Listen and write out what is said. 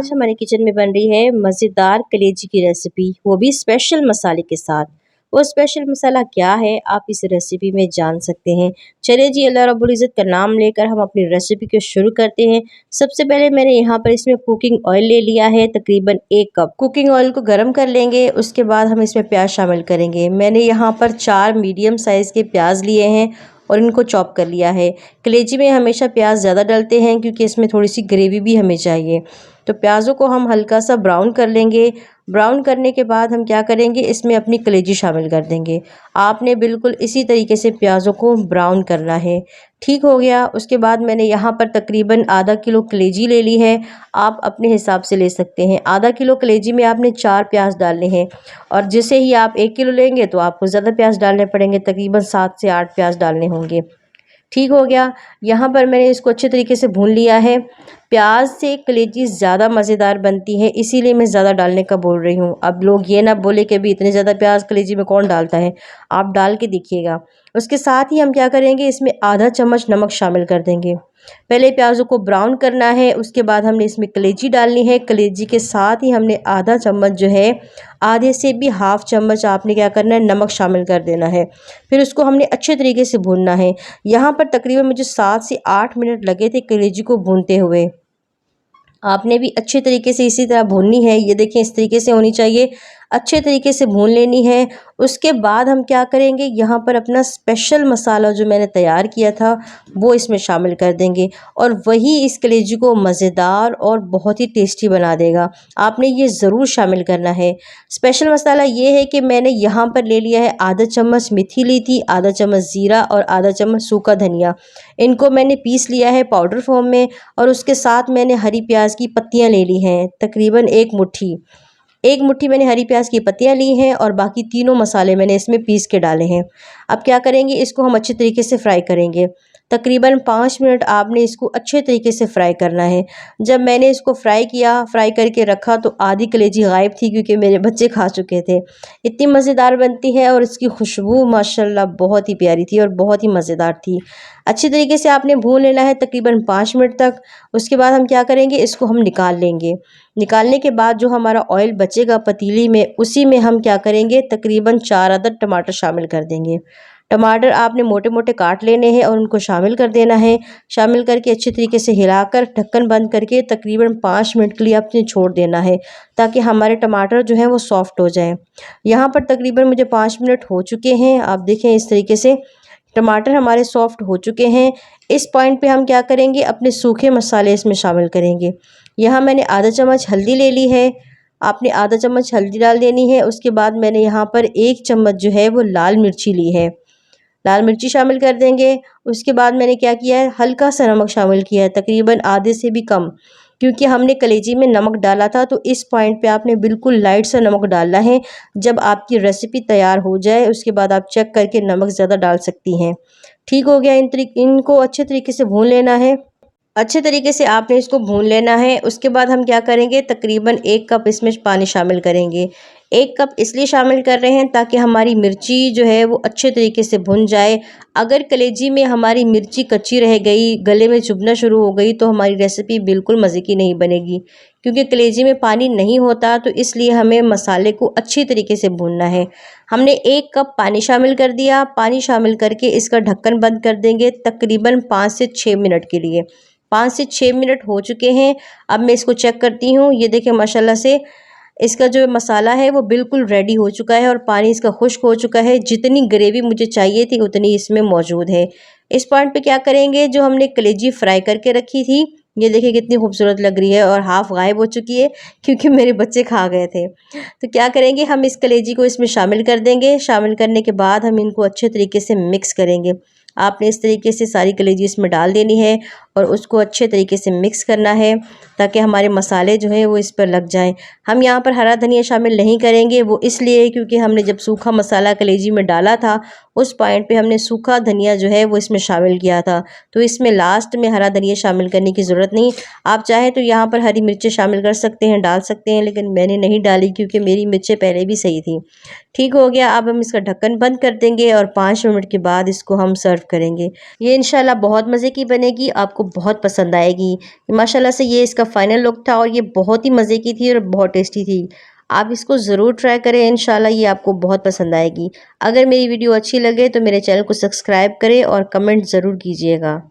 आज हमारे किचन में बन रही है मज़ेदार कलेजी की रेसिपी, वो भी स्पेशल मसाले के साथ। वो स्पेशल मसाला क्या है आप इस रेसिपी में जान सकते हैं। चलिए जी, अल्लाह रब्बुल इज़्ज़त का नाम लेकर हम अपनी रेसिपी को शुरू करते हैं। सबसे पहले मैंने यहाँ पर इसमें कुकिंग ऑयल ले लिया है, तकरीबन 1 कप। कुकिंग ऑयल को गर्म कर लेंगे, उसके बाद हम इसमें प्याज शामिल करेंगे। मैंने यहाँ पर 4 मीडियम साइज़ के प्याज लिए हैं और इनको चॉप कर लिया है। कलेजी में हमेशा प्याज ज़्यादा डलते हैं क्योंकि इसमें थोड़ी सी ग्रेवी भी हमें चाहिए। तो प्याज़ों को हम हल्का सा ब्राउन कर लेंगे। ब्राउन करने के बाद हम क्या करेंगे, इसमें अपनी कलेजी शामिल कर देंगे। आपने बिल्कुल इसी तरीके से प्याज़ों को ब्राउन करना है। ठीक हो गया। उसके बाद मैंने यहाँ पर तकरीबन आधा किलो कलेजी ले ली है। आप अपने हिसाब से ले सकते हैं। आधा किलो कलेजी में आपने 4 प्याज डालने हैं और जैसे ही आप 1 किलो लेंगे तो आपको ज़्यादा प्याज डालने पड़ेंगे, तकरीबन 7 से 8 प्याज डालने होंगे। ठीक हो गया। यहाँ पर मैंने इसको अच्छे तरीके से भून लिया है। प्याज से कलेजी ज़्यादा मज़ेदार बनती है, इसीलिए मैं ज़्यादा डालने का बोल रही हूँ। अब लोग ये ना बोले कि अभी इतने ज़्यादा प्याज कलेजी में कौन डालता है, आप डाल के देखिएगा। उसके साथ ही हम क्या करेंगे, इसमें आधा चम्मच नमक शामिल कर देंगे। पहले प्याज़ों को ब्राउन करना है, उसके बाद हमने इसमें कलेजी डालनी है। कलेजी के साथ ही हमने आधा चम्मच जो है, आधे से भी हाफ चम्मच आपने क्या करना है, नमक शामिल कर देना है। फिर उसको हमने अच्छे तरीके से भूनना है। यहाँ पर तकरीबन मुझे 7 से 8 मिनट लगे थे कलेजी को भूनते हुए। आपने भी अच्छे तरीके से इसी तरह भूननी है। ये देखें, इस तरीके से होनी चाहिए, अच्छे तरीके से भून लेनी है। उसके बाद हम क्या करेंगे, यहाँ पर अपना स्पेशल मसाला जो मैंने तैयार किया था वो इसमें शामिल कर देंगे और वही इस कलेजी को मज़ेदार और बहुत ही टेस्टी बना देगा। आपने ये ज़रूर शामिल करना है। स्पेशल मसाला ये है कि मैंने यहाँ पर ले लिया है, आधा चम्मच मेथी ली थी, आधा चम्मच ज़ीरा और आधा चम्मच सूखा धनिया। इनको मैंने पीस लिया है पाउडर फॉर्म में और उसके साथ मैंने हरी प्याज की पत्तियाँ ले ली हैं, तकरीबन 1 मुट्ठी मैंने हरी प्याज की पत्तियाँ ली हैं और बाकी तीनों मसाले मैंने इसमें पीस के डाले हैं। अब क्या करेंगे, इसको हम अच्छे तरीके से फ्राई करेंगे। तकरीबन 5 मिनट आपने इसको अच्छे तरीके से फ्राई करना है। जब मैंने इसको फ्राई करके रखा तो आधी कलेजी गायब थी क्योंकि मेरे बच्चे खा चुके थे। इतनी मज़ेदार बनती है और इसकी खुशबू माशाल्लाह बहुत ही प्यारी थी और बहुत ही मज़ेदार थी। अच्छी तरीके से आपने भून लेना है तकरीबन 5 मिनट तक। उसके बाद हम क्या करेंगे, इसको हम निकाल लेंगे। निकालने के बाद जो हमारा ऑयल बचेगा पतीली में, उसी में हम क्या करेंगे, तकरीबन 4 अदद टमाटर शामिल कर देंगे। टमाटर आपने मोटे मोटे काट लेने हैं और उनको शामिल कर देना है। शामिल करके अच्छी तरीके से हिलाकर ढक्कन बंद करके तकरीबन 5 मिनट के लिए आपने छोड़ देना है ताकि हमारे टमाटर जो हैं वो सॉफ्ट हो जाएं। यहाँ पर तकरीबन मुझे 5 मिनट हो चुके हैं। आप देखें, इस तरीके से टमाटर हमारे सॉफ्ट हो चुके हैं। इस पॉइंट पे हम क्या करेंगे, अपने सूखे मसाले इसमें शामिल करेंगे। यहाँ मैंने आधा चम्मच हल्दी ले ली है, आपने आधा चम्मच हल्दी डाल देनी है। उसके बाद मैंने यहाँ पर 1 चम्मच जो है वो लाल मिर्ची ली है, लाल मिर्ची शामिल कर देंगे। उसके बाद मैंने क्या किया है, हल्का सा नमक शामिल किया है, तकरीबन आधे से भी कम, क्योंकि हमने कलेजी में नमक डाला था। तो इस पॉइंट पे आपने बिल्कुल लाइट सा नमक डालना है। जब आपकी रेसिपी तैयार हो जाए उसके बाद आप चेक करके नमक ज़्यादा डाल सकती हैं। ठीक हो गया। इनको अच्छे तरीके से भून लेना है। अच्छे तरीके से आपने इसको भून लेना है। उसके बाद हम क्या करेंगे, तकरीबन 1 कप इसमें पानी शामिल करेंगे। 1 कप इसलिए शामिल कर रहे हैं ताकि हमारी मिर्ची जो है वो अच्छे तरीके से भुन जाए। अगर कलेजी में हमारी मिर्ची कच्ची रह गई, गले में चुभना शुरू हो गई, तो हमारी रेसिपी बिल्कुल मज़े की नहीं बनेगी। क्योंकि कलेजी में पानी नहीं होता, तो इसलिए हमें मसाले को अच्छी तरीके से भूनना है। हमने 1 कप पानी शामिल कर दिया। पानी शामिल करके इसका ढक्कन बंद कर देंगे तकरीबन 5 से 6 मिनट के लिए। 5 से 6 मिनट हो चुके हैं। अब मैं इसको चेक करती हूँ। ये देखें, माशाल्लाह से इसका जो मसाला है वो बिल्कुल रेडी हो चुका है और पानी इसका खुश्क हो चुका है। जितनी ग्रेवी मुझे चाहिए थी उतनी इसमें मौजूद है। इस पॉइंट पे क्या करेंगे, जो हमने कलेजी फ्राई करके रखी थी, ये देखिए कितनी खूबसूरत लग रही है और हाफ गायब हो चुकी है क्योंकि मेरे बच्चे खा गए थे। तो क्या करेंगे, हम इस कलेजी को इसमें शामिल कर देंगे। शामिल करने के बाद हम इनको अच्छे तरीके से मिक्स करेंगे। आपने इस तरीके से सारी कलेजी इसमें डाल देनी है और उसको अच्छे तरीके से मिक्स करना है ताकि हमारे मसाले जो हैं वो इस पर लग जाएं। हम यहाँ पर हरा धनिया शामिल नहीं करेंगे, वो इसलिए क्योंकि हमने जब सूखा मसाला कलेजी में डाला था उस पॉइंट पे हमने सूखा धनिया जो है वो इसमें शामिल किया था। तो इसमें लास्ट में हरा धनिया शामिल करने की ज़रूरत नहीं। आप चाहें तो यहाँ पर हरी मिर्चें शामिल कर सकते हैं, डाल सकते हैं, लेकिन मैंने नहीं डाली क्योंकि मेरी मिर्चें पहले भी सही थी। ठीक हो गया। अब हम इसका ढक्कन बंद कर देंगे और 5 मिनट के बाद इसको हम सर्व करेंगे। ये इंशाल्लाह बहुत मज़े की बनेगी। आपको आपको बहुत पसंद आएगी। माशाल्लाह से ये इसका फाइनल लुक था और ये बहुत ही मज़े की थी और बहुत टेस्टी थी। आप इसको ज़रूर ट्राई करें, इंशाल्लाह ये आपको बहुत पसंद आएगी। अगर मेरी वीडियो अच्छी लगे तो मेरे चैनल को सब्सक्राइब करें और कमेंट ज़रूर कीजिएगा।